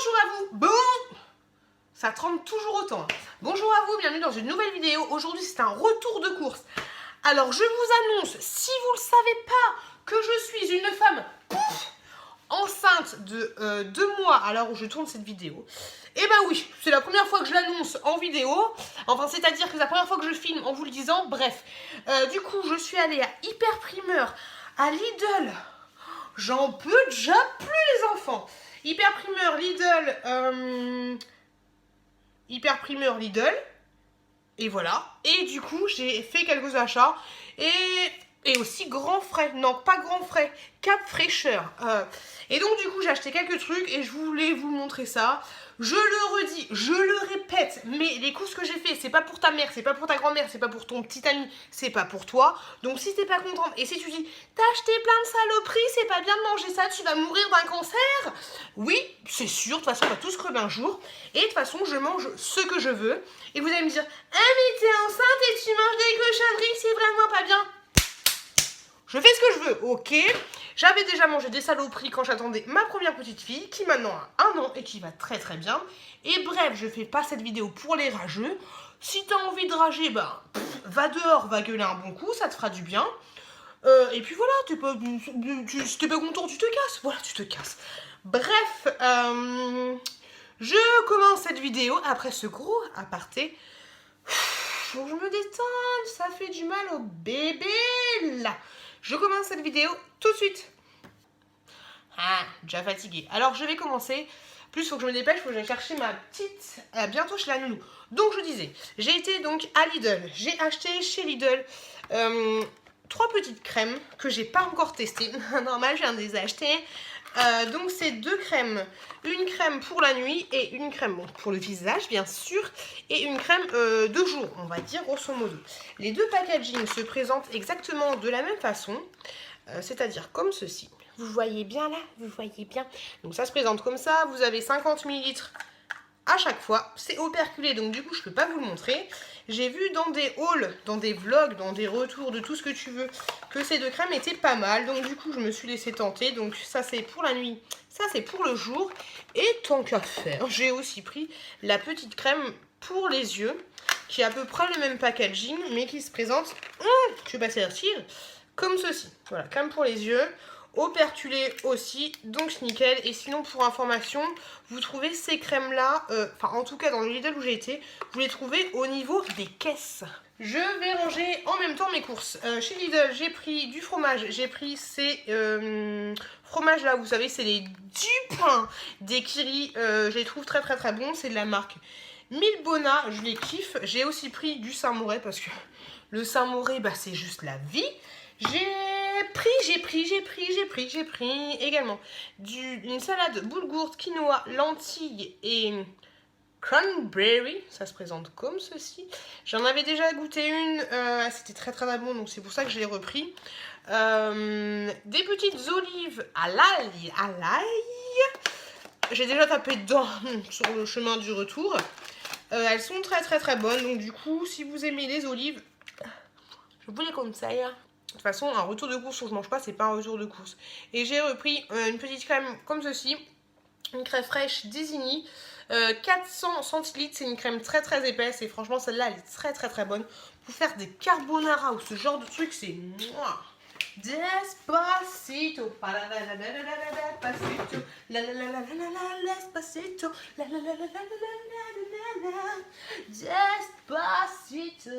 Bonjour à vous. Bon, ça tremble toujours autant. Bonjour à vous, bienvenue dans une nouvelle vidéo. Aujourd'hui, c'est un retour de course. Alors, je vous annonce, si vous ne le savez pas, que je suis une femme enceinte de 2 mois à l'heure où je tourne cette vidéo. Et bah oui, c'est la première fois que je l'annonce en vidéo. Enfin, c'est-à-dire que c'est la première fois que je filme en vous le disant. Bref, du coup, je suis allée à Hyper Primeur, à Lidl. J'en peux déjà plus, les enfants. Hyper Primeur, Lidl, Hyper Primeur, Lidl. Et voilà. Et du coup, j'ai fait quelques achats. Et aussi Grand Frais. Non, pas Grand Frais. Cap Fraîcheur. Et donc, du coup, j'ai acheté quelques trucs et je voulais vous montrer ça. Je le redis, je le répète, mais les courses que j'ai fait, c'est pas pour ta mère, c'est pas pour ta grand-mère, c'est pas pour ton petit ami, c'est pas pour toi. Donc si t'es pas contente et si tu dis t'as acheté plein de saloperies, c'est pas bien de manger ça, tu vas mourir d'un cancer. Oui, c'est sûr, de toute façon on va tous crever un jour. Et de toute façon je mange ce que je veux. Et vous allez me dire ah mais t'es enceinte et tu manges des cochonneries, c'est vraiment pas bien. Je fais ce que je veux, ok. J'avais déjà mangé des saloperies quand j'attendais ma première petite fille, qui maintenant a 1 an et qui va très très bien. Et bref, je fais pas cette vidéo pour les rageux. Si t'as envie de rager, bah, va dehors, va gueuler un bon coup, ça te fera du bien. Et puis voilà, si t'es pas content, tu te casses. Voilà, tu te casses. Bref, je commence cette vidéo après ce gros aparté. Faut que je me détende, ça fait du mal au bébé là. Je commence cette vidéo tout de suite. Ah, déjà fatiguée. Alors je vais commencer. Plus, il faut que je me dépêche, il faut que j'aille chercher ma petite... bientôt chez la nounou. Donc je disais, j'ai été donc à Lidl. J'ai acheté chez Lidl 3 petites crèmes que j'ai pas encore testées. Normal, je viens de les acheter. Donc c'est 2 crèmes, une crème pour la nuit et une crème pour le visage bien sûr, et une crème de jour, on va dire grosso modo. Les 2 packagings se présentent exactement de la même façon, c'est-à-dire comme ceci. Vous voyez bien là, vous voyez bien. Donc ça se présente comme ça, vous avez 50 ml à chaque fois, c'est operculé donc du coup je peux pas vous le montrer. J'ai vu dans des hauls, dans des vlogs, dans des retours de tout ce que tu veux que ces 2 crèmes étaient pas mal, donc du coup je me suis laissé tenter. Donc ça c'est pour la nuit, ça c'est pour le jour. Et tant qu'à faire, j'ai aussi pris la petite crème pour les yeux qui est à peu près le même packaging mais qui se présente, je vais passer à cire, comme ceci. Voilà, crème pour les yeux. Operculé aussi, donc nickel. Et sinon pour information, vous trouvez ces crèmes là, enfin en tout cas dans le Lidl où j'ai été, vous les trouvez au niveau des caisses. Je vais ranger en même temps mes courses. Chez Lidl j'ai pris du fromage, j'ai pris ces fromages là, vous savez c'est les dupins des Kiri, je les trouve très très très bons, c'est de la marque Milbona, je les kiffe. J'ai aussi pris du Saint-Moré parce que le Saint-Moré bah, c'est juste la vie. J'ai pris également une salade boulgour, quinoa, lentilles et cranberry. Ça se présente comme ceci. J'en avais déjà goûté une, c'était très très bon, donc c'est pour ça que je l'ai repris. Des petites olives à l'ail. J'ai déjà tapé dedans sur le chemin du retour. Elles sont très très très bonnes, donc du coup, si vous aimez les olives, je vous les conseille. De toute façon, un retour de course où je mange pas, c'est pas un retour de course. Et j'ai repris une petite crème comme ceci, une crème fraîche Désigny, 400 centilitres. C'est une crème très très épaisse et franchement celle-là elle est très très très bonne pour faire des carbonara ou ce genre de truc. C'est Despacito, Despacito, Despacito.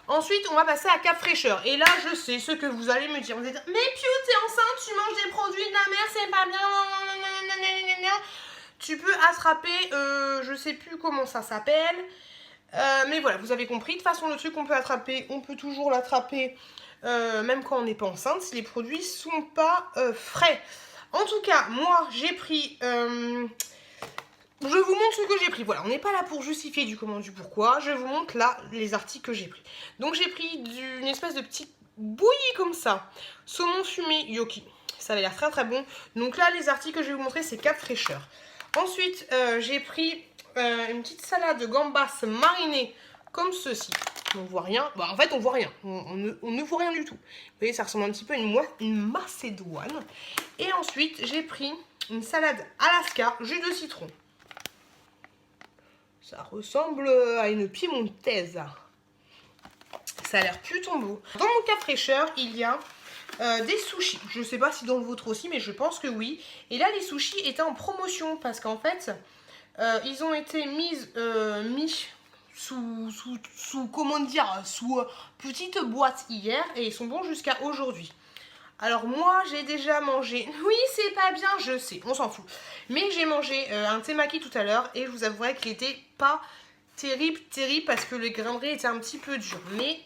Ensuite, on va passer à Cap Fraîcheur. Et là, je sais ce que vous allez me dire. Vous allez dire, mais Piu, t'es enceinte, tu manges des produits de la mer, c'est pas bien. Tu peux attraper, je sais plus comment ça s'appelle. Mais voilà, vous avez compris. De toute façon, le truc qu'on peut attraper, on peut toujours l'attraper, même quand on n'est pas enceinte, si les produits sont pas frais. En tout cas, moi, j'ai pris... je vous montre ce que j'ai pris. Voilà, on n'est pas là pour justifier du comment, du pourquoi. Je vous montre là les articles que j'ai pris. Donc j'ai pris une espèce de petite bouillie comme ça. Saumon fumé Yoki. Ça avait l'air très très bon. Donc là, les articles que je vais vous montrer, c'est Cap Fraîcheur. Ensuite, j'ai pris une petite salade de gambas marinée comme ceci. On voit rien. Bah, en fait, on voit rien. On ne voit rien du tout. Vous voyez, ça ressemble un petit peu à une macédoine. Et ensuite, j'ai pris une salade Alaska, jus de citron. Ça ressemble à une piémontaise. Ça a l'air plutôt beau. Dans mon cas fraîcheur, il y a des sushis. Je ne sais pas si dans le vôtre aussi, mais je pense que oui. Et là, les sushis étaient en promotion parce qu'en fait, ils ont été mis sous comment dire, sous petite boîte hier et ils sont bons jusqu'à aujourd'hui. Alors moi, j'ai déjà mangé. Oui, c'est pas bien, je sais, on s'en fout. Mais j'ai mangé un temaki tout à l'heure et je vous avouerai qu'il était pas terrible parce que le grain de riz était un petit peu dur. Mais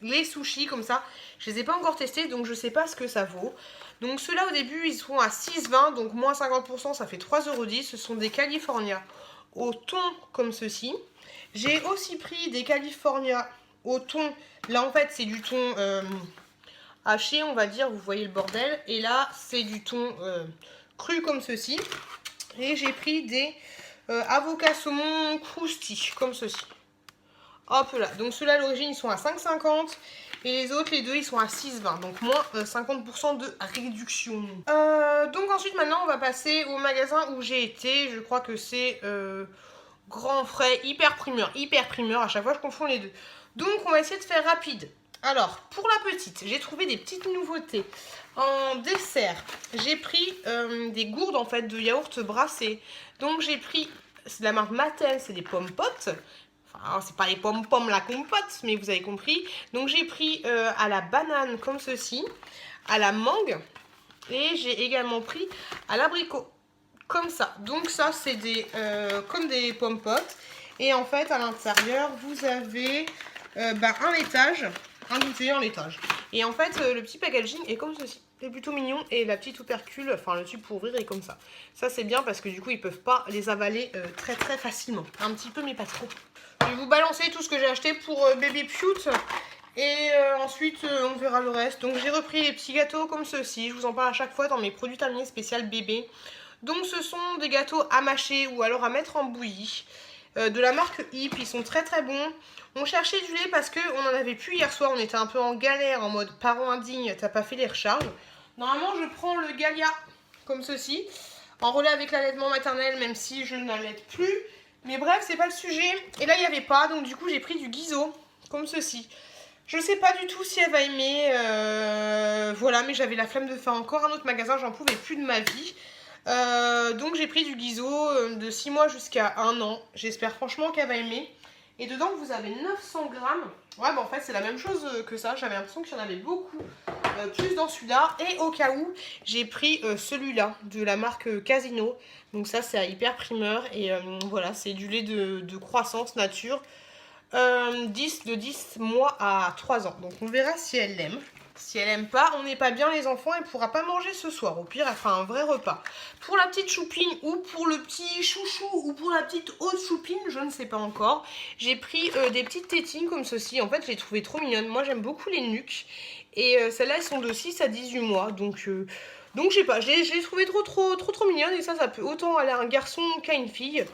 les sushis comme ça, je les ai pas encore testés donc je sais pas ce que ça vaut. Donc ceux-là au début ils sont à 6,20 donc moins 50% ça fait 3,10 €. Ce sont des California au thon comme ceci. J'ai aussi pris des California au thon. Là en fait c'est du thon haché on va dire, vous voyez le bordel. Et là c'est du thon cru comme ceci. Et j'ai pris des avocats saumon crousti comme ceci. Hop là, donc ceux-là à l'origine ils sont à 5,50 et les autres, les deux, ils sont à 6,20. Donc moins 50% de réduction. Donc ensuite maintenant on va passer au magasin où j'ai été. Je crois que c'est Grand Frais, hyper primeur. À chaque fois je confonds les deux. Donc on va essayer de faire rapide. Alors pour la petite, j'ai trouvé des petites nouveautés. En dessert, j'ai pris des gourdes en fait de yaourt brassé. Donc j'ai pris, c'est de la marque Maten, c'est des pommes potes. Enfin, c'est pas les pommes la compote, mais vous avez compris. Donc j'ai pris à la banane comme ceci, à la mangue, et j'ai également pris à l'abricot, comme ça. Donc ça c'est des comme des pommes potes. Et en fait à l'intérieur vous avez un laitage, un goûter en laitage. Et en fait le petit packaging est comme ceci. C'est plutôt mignon et la petite opercule, enfin le tube pour ouvrir est comme ça. Ça c'est bien parce que du coup ils peuvent pas les avaler très facilement. Un petit peu mais pas trop. Je vais vous balancer tout ce que j'ai acheté pour bébé Pute. Et ensuite on verra le reste. Donc j'ai repris les petits gâteaux comme ceci. Je vous en parle à chaque fois dans mes produits terminés spécial bébé. Donc ce sont des gâteaux à mâcher ou alors à mettre en bouillie. De la marque Hip, ils sont très bons. On cherchait du lait parce qu'on en avait plus hier soir. On était un peu en galère en mode parent indigne, t'as pas fait les recharges. Normalement je prends le Galia comme ceci. En relais avec l'allaitement maternel même si je n'allaite plus. Mais bref, c'est pas le sujet. Et là, il n'y avait pas. Donc, du coup, j'ai pris du Guiso. Comme ceci. Je sais pas du tout si elle va aimer. Voilà, mais j'avais la flemme de faire encore un autre magasin. J'en pouvais plus de ma vie. Donc, j'ai pris du Guiso de 6 mois jusqu'à 1 an. J'espère franchement qu'elle va aimer. Et dedans, vous avez 900 grammes. Ouais, bah en fait, c'est la même chose que ça. J'avais l'impression qu'il y en avait beaucoup plus dans celui-là. Et au cas où, j'ai pris celui-là de la marque Casino. Donc ça, c'est à hyper primeur. Et voilà, c'est du lait de croissance nature. De 10 mois à 3 ans. Donc on verra si elle l'aime. Si elle aime pas, on n'est pas bien les enfants, elle pourra pas manger ce soir. Au pire, elle fera un vrai repas. Pour la petite choupine ou pour le petit chouchou ou pour la petite haute choupine, je ne sais pas encore. J'ai pris des petites tétines comme ceci. En fait, je les trouvais trop mignonnes. Moi, j'aime beaucoup les nuques. Et celles-là, elles sont de 6 à 18 mois. Donc je sais pas, je les trouvais trop mignonnes. Et ça peut autant aller à un garçon qu'à une fille.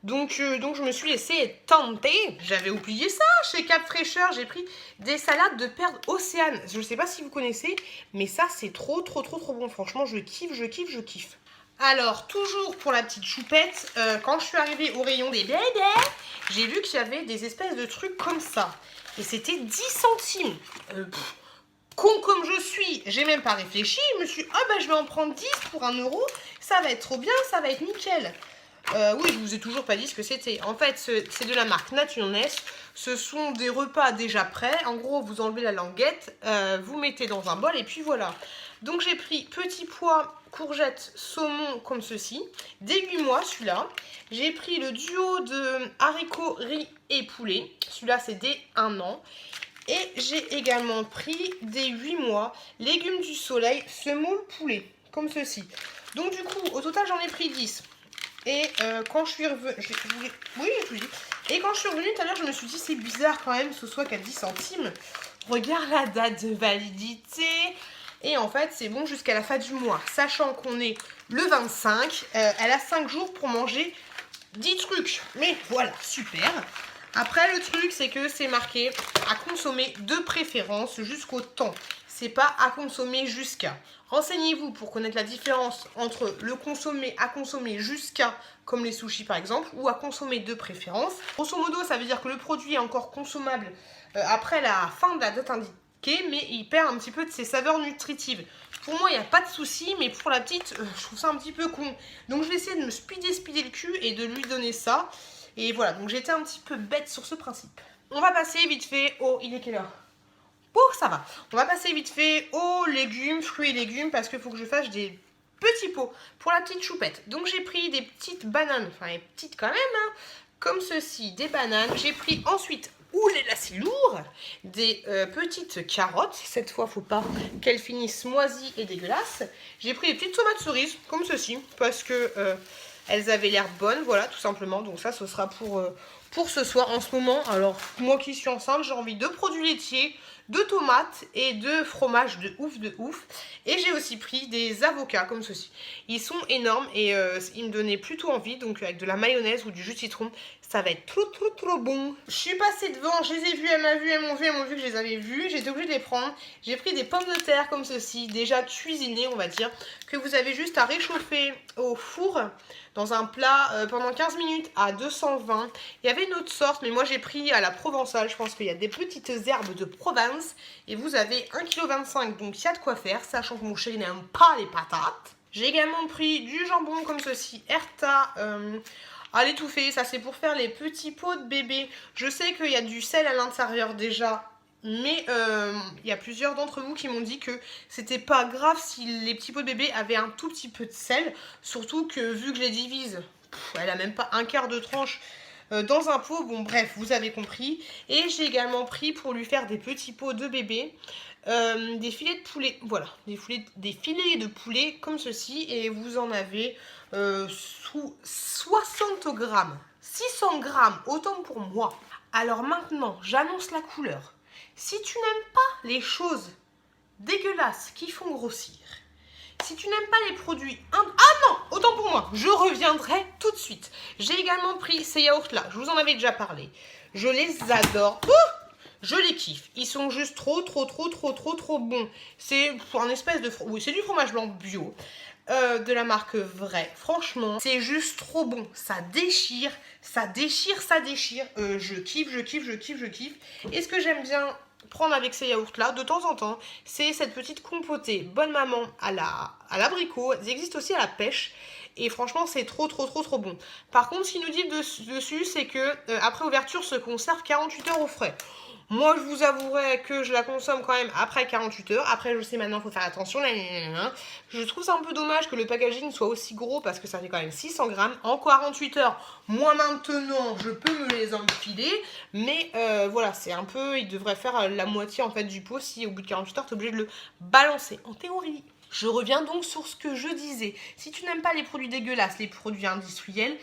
Donc je me suis laissée tenter. J'avais oublié ça. Chez Cap Fraîcheur, j'ai pris des salades de perles Océane. Je ne sais pas si vous connaissez, mais ça c'est trop bon. Franchement, je kiffe. Alors, toujours pour la petite choupette, quand je suis arrivée au rayon des bébés, j'ai vu qu'il y avait des espèces de trucs comme ça. Et c'était 10 centimes. Con comme je suis, j'ai même pas réfléchi. Je me suis dit, ah bah je vais en prendre 10 pour 1 €. Ça va être trop bien, ça va être nickel. Oui, je vous ai toujours pas dit ce que c'était. En fait, c'est de la marque Naturness. Ce sont des repas déjà prêts. En gros, vous enlevez la languette, vous mettez dans un bol et puis voilà. Donc j'ai pris petits pois, courgettes, saumon comme ceci. Dès 8 mois, celui-là. J'ai pris le duo de haricots, riz et poulet. Celui-là, c'est dès 1 an. Et j'ai également pris des 8 mois légumes du soleil, semoule poulet, comme ceci. Donc du coup, au total, j'en ai pris 10. Et quand je suis revenue, oui, j'ai tout dit. Et quand je suis revenue tout à l'heure, je me suis dit c'est bizarre quand même que ce soit qu'à 10 centimes. Regarde la date de validité. Et en fait, c'est bon jusqu'à la fin du mois. Sachant qu'on est le 25, elle a 5 jours pour manger 10 trucs. Mais voilà, super. Après, le truc, c'est que c'est marqué à consommer de préférence jusqu'au temps. c'est pas à consommer jusqu'à. Renseignez-vous pour connaître la différence entre le consommer à consommer jusqu'à, comme les sushis par exemple, ou à consommer de préférence. Grosso modo, ça veut dire que le produit est encore consommable après la fin de la date indiquée, mais il perd un petit peu de ses saveurs nutritives. Pour moi, il n'y a pas de souci, mais pour la petite, je trouve ça un petit peu con. Donc je vais essayer de me speeder le cul et de lui donner ça. Et voilà, donc j'étais un petit peu bête sur ce principe. On va passer vite fait au... Il est quelle heure? Oh, ça va. On va passer vite fait aux légumes, fruits et légumes, parce qu'il faut que je fasse des petits pots pour la petite choupette. Donc j'ai pris des petites bananes, enfin les petites quand même, hein, comme ceci, des bananes. J'ai pris ensuite... Ouh là, c'est lourd! Des petites carottes. Cette fois, faut pas qu'elles finissent moisies et dégueulasses. J'ai pris des petites tomates cerises, comme ceci, parce que elles avaient l'air bonnes, voilà, tout simplement. Donc ça, ce sera pour ce soir. En ce moment, alors, moi qui suis enceinte, j'ai envie de produits laitiers, de tomates et de fromage de ouf. Et j'ai aussi pris des avocats, comme ceci. Ils sont énormes et ils me donnaient plutôt envie. Donc avec de la mayonnaise ou du jus de citron, ça va être trop bon. Je suis passée devant, je les ai vus, elles m'ont vu que je les avais vus. J'étais obligée de les prendre. J'ai pris des pommes de terre comme ceci, déjà cuisinées, on va dire, que vous avez juste à réchauffer au four dans un plat pendant 15 minutes à 220. Il y avait une autre sorte, mais moi j'ai pris à la provençale. Je pense qu'il y a des petites herbes de Provence. Et vous avez 1,25 kg, donc il y a de quoi faire, sachant que mon chéri n'aime pas les patates. J'ai également pris du jambon comme ceci, Erta, à l'étouffer. Ça c'est pour faire les petits pots de bébé. Je sais qu'il y a du sel à l'intérieur déjà. Mais il y a plusieurs d'entre vous qui m'ont dit que c'était pas grave si les petits pots de bébé avaient un tout petit peu de sel. Surtout que vu que je les divise, elle a même pas un quart de tranche dans un pot. Bon bref, vous avez compris. Et j'ai également pris pour lui faire des petits pots de bébé des filets de poulet. Voilà, des filets de poulet comme ceci. Et vous en avez sous 60 grammes. 600 grammes, autant pour moi. Alors maintenant, j'annonce la couleur. Si tu n'aimes pas les choses dégueulasses qui font grossir, si tu n'aimes pas les produits... Ah non, autant pour moi, je reviendrai tout de suite. J'ai également pris ces yaourts-là, je vous en avais déjà parlé. Je les adore. Je les kiffe. Ils sont juste trop bons. C'est un espèce de... Oui, c'est du fromage blanc bio. De la marque Vrai. Franchement, c'est juste trop bon. Ça déchire. Je kiffe. Et ce que j'aime bien prendre avec ces yaourts là de temps en temps, c'est cette petite compotée bonne maman à l'abricot. Ils existent aussi à la pêche. Et franchement, c'est trop bon. Par contre, ce qu'ils nous dit dessus, c'est que après ouverture, se conserve 48 heures au frais. Moi, je vous avouerai que je la consomme quand même après 48 heures. Après, je sais maintenant, il faut faire attention. Je trouve ça un peu dommage que le packaging soit aussi gros parce que ça fait quand même 600 grammes. En 48 heures, moi maintenant, je peux me les enfiler. Mais voilà, c'est un peu... Il devrait faire la moitié en fait du pot si au bout de 48 heures, tu es obligé de le balancer. En théorie. Je reviens donc sur ce que je disais. Si tu n'aimes pas les produits dégueulasses, les produits industriels...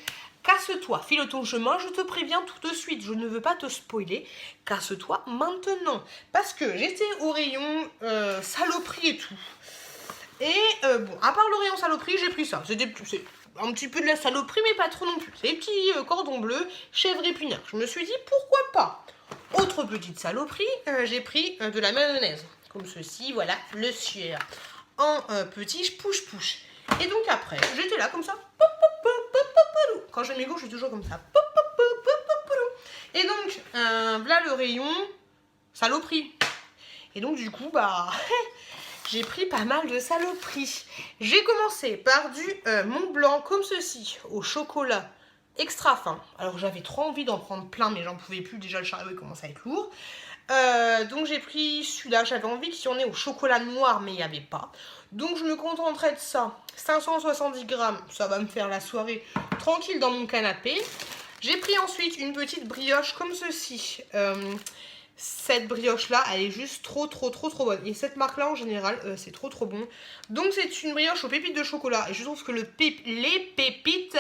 Casse-toi, file ton chemin, je te préviens tout de suite, je ne veux pas te spoiler, casse-toi maintenant. Parce que j'étais au rayon saloperie et tout. Et bon, à part le rayon saloperie, j'ai pris ça. C'est un petit peu de la saloperie, mais pas trop non plus. C'est des petits cordons bleus, chèvre épinard. Je me suis dit, pourquoi pas? Autre petite saloperie, j'ai pris de la mayonnaise. Comme ceci, voilà, le sieur. En petit push. Et donc après, j'étais là comme ça. Quand je mets gauche, je suis toujours comme ça. Et donc, voilà le rayon saloperie. Et donc, du coup, bah, j'ai pris pas mal de saloperies. J'ai commencé par du Mont Blanc comme ceci, au chocolat extra fin. Alors, j'avais trop envie d'en prendre plein, mais j'en pouvais plus. Déjà, le chariot, il commence à être lourd. Donc, j'ai pris celui-là. J'avais envie qu'il y en ait au chocolat noir, mais il n'y avait pas. Donc, je me contenterai de ça. 570 grammes, ça va me faire la soirée tranquille dans mon canapé. J'ai pris ensuite une petite brioche comme ceci. Cette brioche-là, elle est juste trop bonne. Et cette marque-là, en général, c'est trop bon. Donc, c'est une brioche aux pépites de chocolat. Et je trouve que les pépites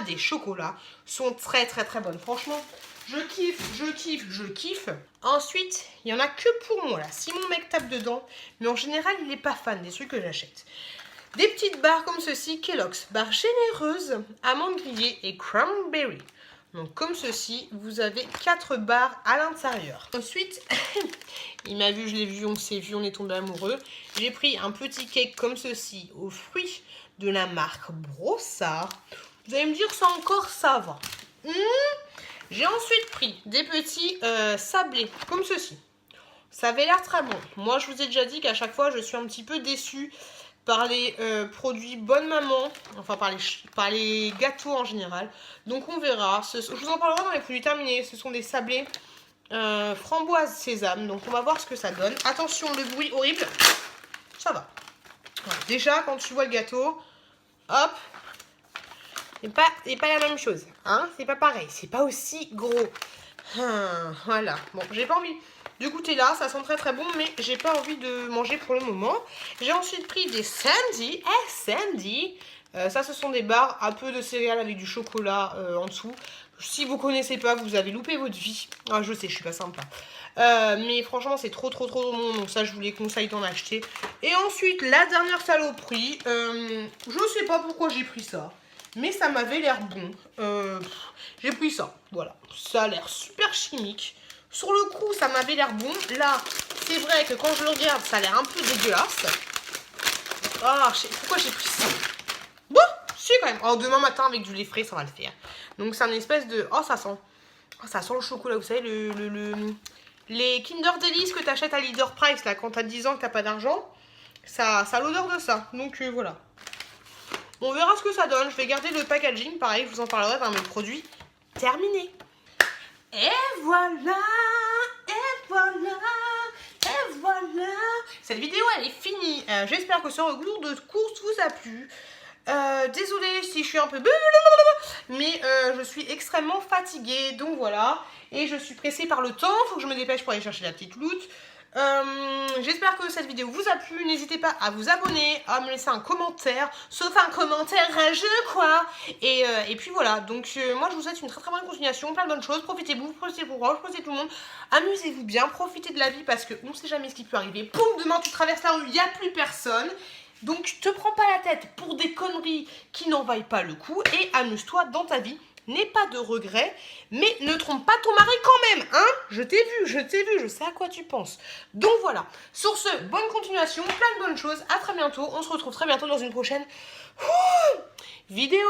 des chocolats sont très bonnes. Franchement, je kiffe. Ensuite, il n'y en a que pour moi, là. Si mon mec tape dedans. Mais en général, il n'est pas fan des trucs que j'achète. Des petites barres comme ceci, Kellogg's. Barres généreuses, amandes grillées et cranberry. Donc comme ceci, vous avez 4 barres à l'intérieur. Ensuite, il m'a vu, je l'ai vu, on s'est vu, on est tombé amoureux. J'ai pris un petit cake comme ceci, aux fruits de la marque Brossard. Vous allez me dire, ça encore, ça va. J'ai ensuite pris des petits sablés, comme ceci. Ça avait l'air très bon. Moi, je vous ai déjà dit qu'à chaque fois, je suis un petit peu déçue par les produits Bonne Maman, enfin par les gâteaux en général. Donc on verra. Je vous en parlerai dans les produits terminés. Ce sont des sablés framboise sésame. Donc on va voir ce que ça donne. Attention, le bruit horrible. Ça va. Voilà. Déjà, quand tu vois le gâteau, hop, c'est pas la même chose. Hein, c'est pas pareil. C'est pas aussi gros. Voilà. Bon, j'ai pas envie de goûter là, ça sent très très bon, mais j'ai pas envie de manger pour le moment. J'ai ensuite pris des Sandy. Sandy. Ça, ce sont des barres un peu de céréales avec du chocolat en dessous. Si vous connaissez pas, vous avez loupé votre vie. Ah, je sais, je suis pas sympa. Mais franchement, c'est trop bon. Donc ça, je vous les conseille d'en acheter. Et ensuite, la dernière saloperie. Je sais pas pourquoi j'ai pris ça, mais ça m'avait l'air bon. J'ai pris ça, voilà. Ça a l'air super chimique. Sur le coup, ça m'avait l'air bon. Là, c'est vrai que quand je le regarde, ça a l'air un peu dégueulasse. Ah, pourquoi j'ai pris ça? Bon, si quand même. Oh, demain matin, avec du lait frais, ça va le faire. Donc, c'est un espèce de... Oh, ça sent. Oh, ça sent le chocolat, vous savez, les Kinder Delice que tu achètes à Leader Price, là, quand tu as 10 ans que tu n'as pas d'argent. Ça a l'odeur de ça. Donc, voilà. On verra ce que ça donne. Je vais garder le packaging. Pareil, je vous en parlerai dans mes produits terminés. Et voilà, et voilà, et voilà. Cette vidéo, elle est finie. J'espère que ce retour de course vous a plu. Désolée si je suis un peu... Mais je suis extrêmement fatiguée. Donc voilà. Et je suis pressée par le temps. Il faut que je me dépêche pour aller chercher la petite loot. J'espère que cette vidéo vous a plu. N'hésitez pas à vous abonner, à me laisser un commentaire, sauf un commentaire rageux quoi. Et puis voilà, donc moi je vous souhaite une très bonne continuation, plein de bonnes choses. Profitez-vous, profitez pour moi, profitez tout le monde. Amusez-vous bien, profitez de la vie parce qu'on ne sait jamais ce qui peut arriver. Poum, demain tu traverses la rue, il n'y a plus personne. Donc te prends pas la tête pour des conneries qui n'en vaillent pas le coup et amuse-toi dans ta vie. N'aie pas de regrets, mais ne trompe pas ton mari quand même, hein. Je t'ai vu, je sais à quoi tu penses. Donc voilà, sur ce, bonne continuation, plein de bonnes choses, à très bientôt. On se retrouve très bientôt dans une prochaine vidéo.